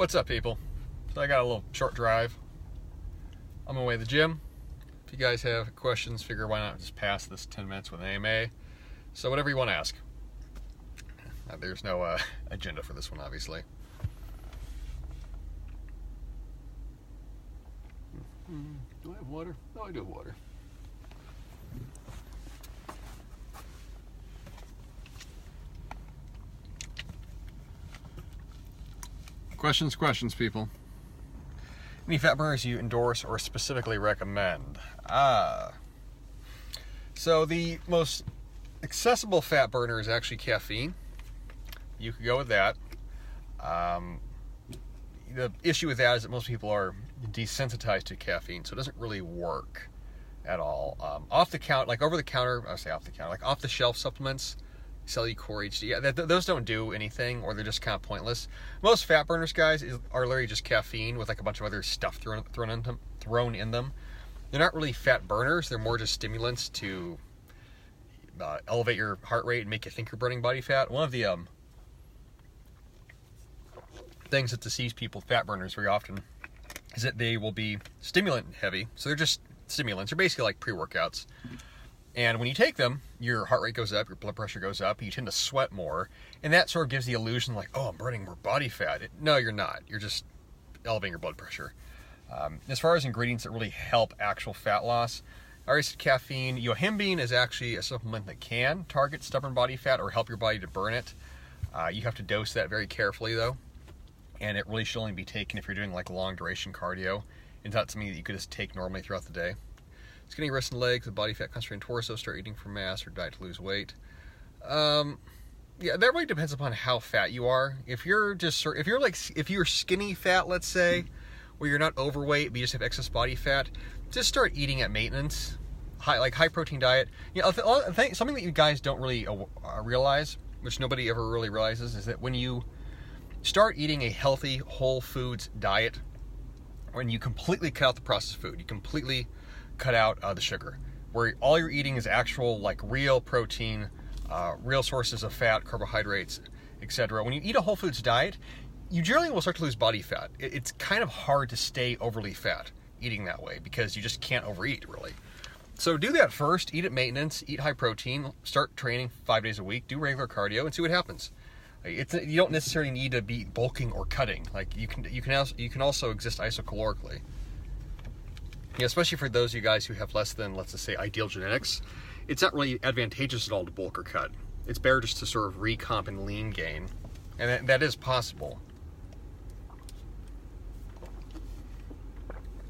What's up, people? So I got a little short drive. I'm on my way to the gym. If you guys have questions, figure why not just pass this 10 minutes with an AMA. So whatever you want to ask. There's no agenda for this one, obviously. Do I have water? No, I do have water. Questions, people. Any fat burners you endorse or specifically recommend? So the most accessible fat burner is actually caffeine. You could go with that. The issue with that is that most people are desensitized to caffeine, so it doesn't really work at all. Off the shelf supplements sell you Core HD. Yeah, those don't do anything, or they're just kind of pointless. Most fat burners, guys, are literally just caffeine with like a bunch of other stuff thrown in them. They're not really fat burners. They're more just stimulants to elevate your heart rate and make you think you're burning body fat. One of the things that deceives people with fat burners very often is that they will be stimulant heavy. So they're just stimulants. They're basically like pre-workouts. And when you take them, your heart rate goes up, your blood pressure goes up, you tend to sweat more, and that sort of gives the illusion like, oh, I'm burning more body fat. No, you're not. You're just elevating your blood pressure. As far as ingredients that really help actual fat loss, I already said caffeine. Yohimbine is actually a supplement that can target stubborn body fat or help your body to burn it. You have to dose that very carefully, though, and it really should only be taken if you're doing like long duration cardio. It's not something that you could just take normally throughout the day. Skinny wrists and legs, the body fat concentrated in torso, start eating for mass or diet to lose weight. Yeah, that really depends upon how fat you are. If you're skinny fat, let's say, where you're not overweight but you just have excess body fat, just start eating at maintenance, high protein diet. Something that you guys don't really realize, which nobody ever really realizes, is that when you start eating a healthy whole foods diet, when you completely cut out the processed food, you completely cut out the sugar, where all you're eating is actual like real protein, real sources of fat, carbohydrates, etc. When you eat a whole foods diet, you generally will start to lose body fat. It's kind of hard to stay overly fat eating that way because you just can't overeat, really. So do that first, eat at maintenance, eat high protein, start training 5 days a week, do regular cardio, and see what happens. You don't necessarily need to be bulking or cutting. Like you can also exist isocalorically. Yeah, especially for those of you guys who have less than, let's just say, ideal genetics, it's not really advantageous at all to bulk or cut. It's better just to sort of recomp and lean gain, and that is possible.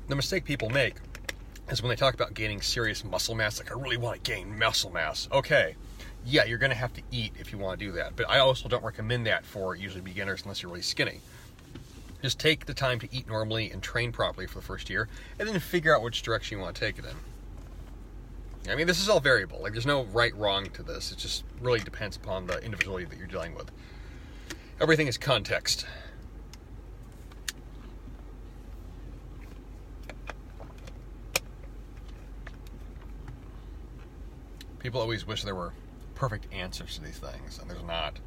The mistake people make is when they talk about gaining serious muscle mass, like, I really want to gain muscle mass. Okay, yeah, you're going to have to eat if you want to do that, but I also don't recommend that for usually beginners unless you're really skinny. Just take the time to eat normally and train properly for the first year, and then figure out which direction you want to take it in. I mean, this is all variable. Like, there's no right, wrong to this. It just really depends upon the individuality that you're dealing with. Everything is context. People always wish there were perfect answers to these things, and there's not.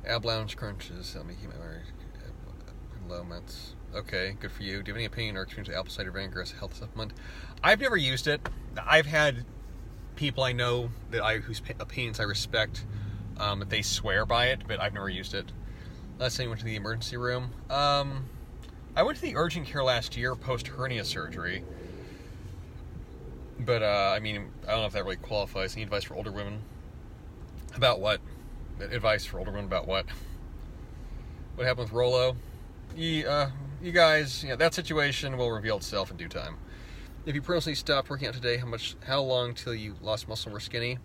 Ab lounge crunches. Let me keep my low mets. Okay, good for you. Do you have any opinion or experience with apple cider vinegar as a health supplement? I've never used it. I've had people I know whose opinions I respect, that they swear by it, but I've never used it. Last time I went to the emergency room. I went to the urgent care last year post hernia surgery. But I mean, I don't know if that really qualifies. Any advice for older women? About what? Advice for older women about what? What happened with Rolo? You guys, that situation will reveal itself in due time. If you personally stopped working out today, how long till you lost muscle and were skinny?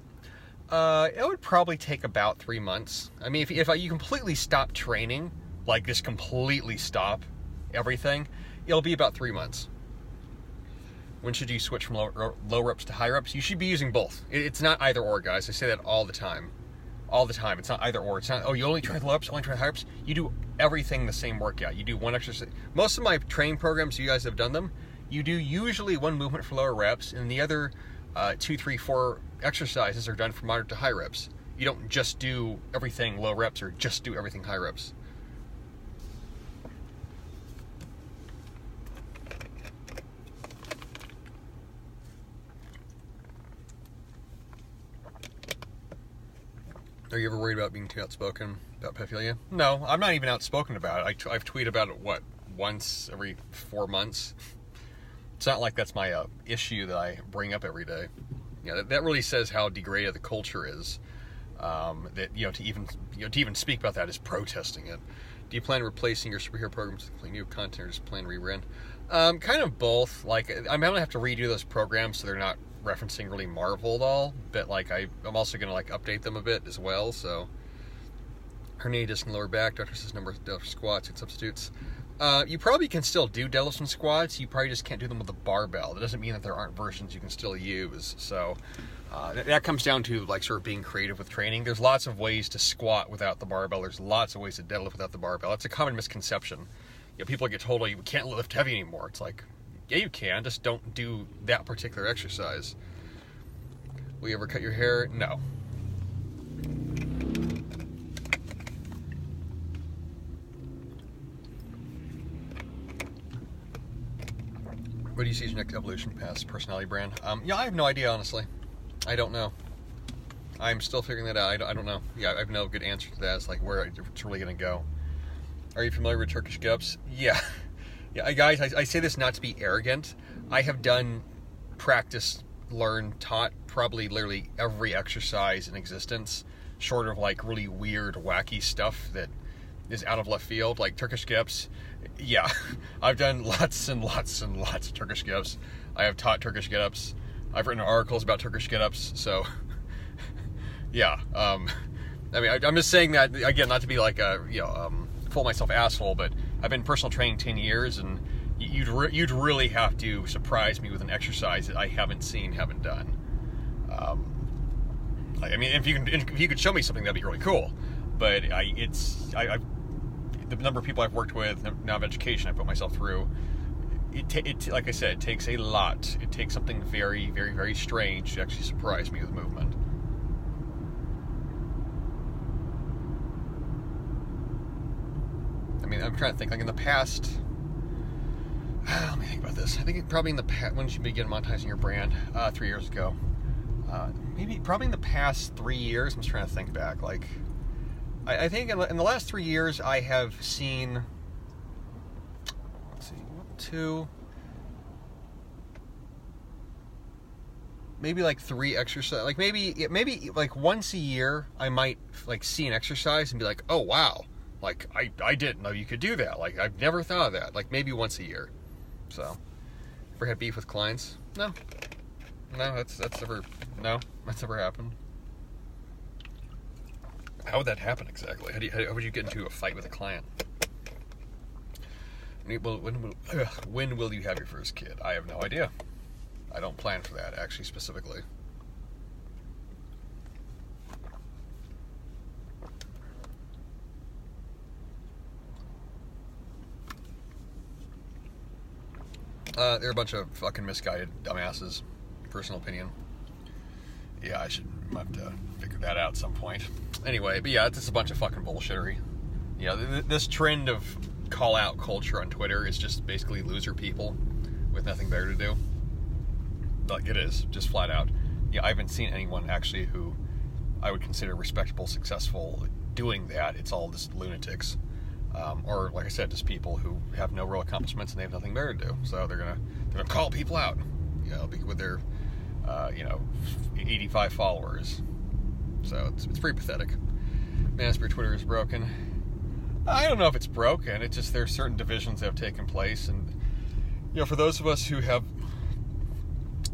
It would probably take about 3 months. I mean, if you completely stop training, like just completely stop everything, it'll be about 3 months. When should you switch from low reps to high reps? You should be using both. It's not either or, guys. I say that all the time. All the time. It's not either or. It's not, oh, you only try the low reps, only try the high reps. You do everything the same workout. You do one exercise. Most of my training programs, you guys have done them, you do usually one movement for lower reps, and the other 2, 3, 4 exercises are done for moderate to high reps. You don't just do everything low reps or just do everything high reps. Are you ever worried about being too outspoken about pedophilia? No, I'm not even outspoken about it. I've tweeted about it, once every 4 months. It's not like that's my issue that I bring up every day. That really says how degraded the culture is. That to even speak about that is protesting it. Do you plan replacing your superhero programs with new content, or just plan rebrand? Kind of both. Like, I'm gonna have to redo those programs so they're not referencing really Marvel at all. But like, I'm also gonna update them a bit as well. So, herniated disc and lower back. Doctor says number of deadlift squats and substitutes. You probably can still do deadlifts and squats. You probably just can't do them with a barbell. That doesn't mean that there aren't versions you can still use. So that comes down to sort of being creative with training. There's lots of ways to squat without the barbell. There's lots of ways to deadlift without the barbell. That's a common misconception. People get told, you can't lift heavy anymore. It's like, yeah, you can. Just don't do that particular exercise. Will you ever cut your hair? No. What do you see as your next evolution past personality brand? I have no idea, honestly. I don't know. I'm still figuring that out. I don't know. I have no good answer to that. It's like where it's really going to go. Are you familiar with Turkish get-ups? Yeah. Guys, I say this not to be arrogant. I have done, practiced, learned, taught probably literally every exercise in existence, short of really weird, wacky stuff that is out of left field, like Turkish get-ups. Yeah, I've done lots and lots and lots of Turkish get-ups. I have taught Turkish get-ups. I've written articles about Turkish get-ups. So, yeah. I'm just saying that again, not to be full myself asshole, but I've been personal training 10 years, and you'd really have to surprise me with an exercise that I haven't done. If you could show me something, that'd be really cool. But the number of people I've worked with, now of education I put myself through, it like I said, it takes a lot. It takes something very, very, very strange to actually surprise me with movement. I'm trying to think, in the past, let me think about this. I think probably in the past, when did you begin monetizing your brand? 3 years ago. Probably in the past 3 years. I'm just trying to think back. I think in the last 3 years, I have seen, maybe 3 exercise. Maybe once a year, I might see an exercise and be like, oh wow, I didn't know you could do that. I've never thought of that. Maybe once a year. So, ever had beef with clients? No, that's never happened. How would that happen exactly? How would you get into a fight with a client? When will you have your first kid? I have no idea. I don't plan for that, actually, specifically. They're a bunch of fucking misguided dumbasses. Personal opinion. Yeah, I should have to figure that out at some point. Anyway, but yeah, it's just a bunch of fucking bullshittery. This trend of call-out culture on Twitter is just basically loser people with nothing better to do. It is, just flat out. I haven't seen anyone actually who I would consider respectable, successful doing that. It's all just lunatics. Or, like I said, just people who have no real accomplishments and they have nothing better to do. So they're gonna call people out, with their 85 followers. So it's pretty pathetic. Manosphere Twitter is broken. I don't know if it's broken. It's just there's certain divisions that have taken place, and for those of us who have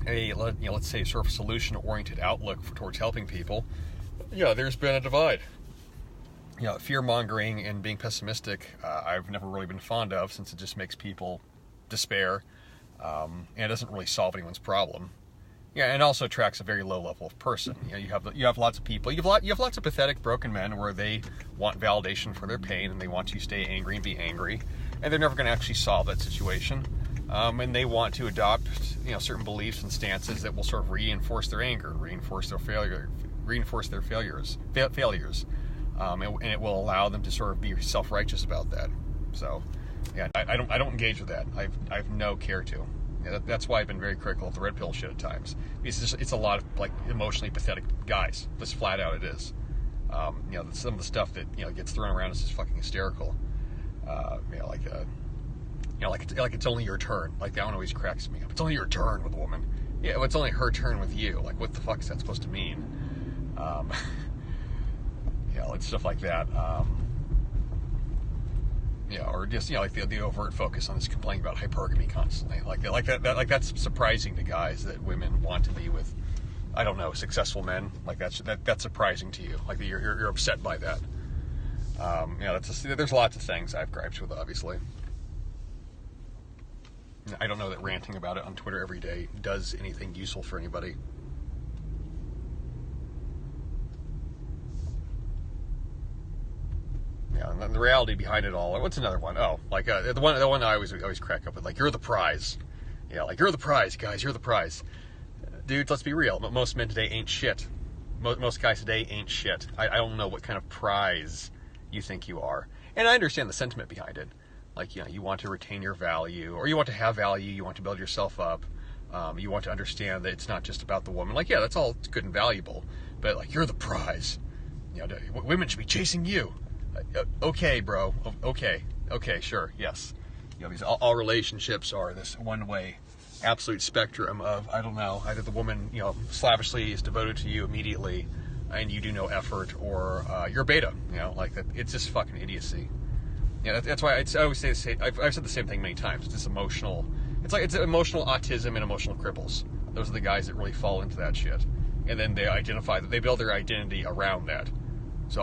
a let's say sort of solution-oriented outlook towards helping people, there's been a divide. Fear-mongering and being pessimistic, I've never really been fond of, since it just makes people despair, and it doesn't really solve anyone's problem. And also attracts a very low level of person. You have lots of people. You have lots of pathetic, broken men where they want validation for their pain and they want to stay angry and be angry, and they're never going to actually solve that situation. and they want to adopt, certain beliefs and stances that will sort of reinforce their anger, reinforce their failures, and it will allow them to sort of be self-righteous about that. So, yeah, I don't engage with that. I've no care to. Yeah, that's why I've been very critical of the red pill shit at times. Because it's a lot of like emotionally pathetic guys. Just flat out, it is. Some of the stuff that gets thrown around is just fucking hysterical. Like it's only your turn. Like that one always cracks me up. It's only your turn with a woman. Yeah, well, it's only her turn with you. Like, what the fuck is that supposed to mean? Like stuff like that. Or just like the overt focus on this complaining about hypergamy constantly. Like that's surprising to guys that women want to be with, I don't know, successful men. Like that's surprising to you. Like you're upset by that. There's lots of things I've gripes with, obviously. I don't know that ranting about it on Twitter every day does anything useful for anybody. Yeah, and the reality behind it all. What's another one? Oh, like the one I always crack up with. Like, you're the prize. Yeah, like, you're the prize, guys. You're the prize. Dude, let's be real. Most men today ain't shit. Most guys today ain't shit. I don't know what kind of prize you think you are. And I understand the sentiment behind it. Like, you want to retain your value, or you want to have value, you want to build yourself up, you want to understand that it's not just about the woman. Like, yeah, that's all good and valuable, but, like, you're the prize. Women should be chasing you. Okay, bro. Okay, sure, yes. All relationships are this one-way, absolute spectrum of, I don't know, either the woman, slavishly is devoted to you immediately, and you do no effort, or you're beta. Like, that. It's just fucking idiocy. Yeah, that's why I always say the same. I've said the same thing many times. It's just emotional. It's emotional autism and emotional cripples. Those are the guys that really fall into that shit, and then they build their identity around that. So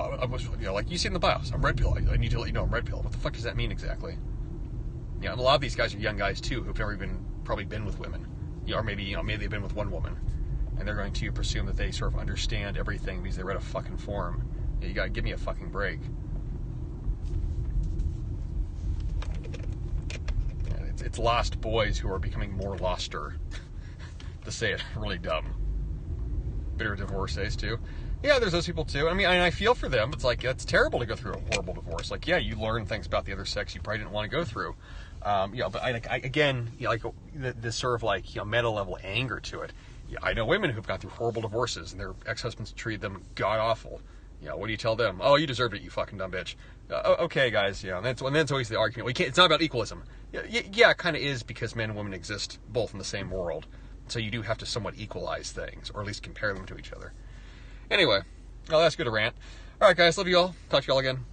like you see in the bios, I'm red pill. I need to let you know I'm red pill. What the fuck does that mean exactly? And a lot of these guys are young guys too, who've never even probably been with women, or maybe they've been with one woman, and they're going to presume that they sort of understand everything because they read a fucking forum. You gotta give me a fucking break. It's lost boys who are becoming more loster, to say it really dumb. Bitter divorcees too. Yeah, there's those people too. I mean, I feel for them. It's like, it's terrible to go through a horrible divorce. Like, yeah, you learn things about the other sex you probably didn't want to go through. But again, like this sort of like meta level anger to it. Yeah, I know women who've gone through horrible divorces and their ex-husbands treated them god awful. What do you tell them? Oh, you deserved it, you fucking dumb bitch. Okay, guys, and then it's always the argument. It's not about equalism. Yeah, it kind of is, because men and women exist both in the same world. So you do have to somewhat equalize things, or at least compare them to each other. Anyway, that's good to rant. All right, guys, love you all. Talk to you all again.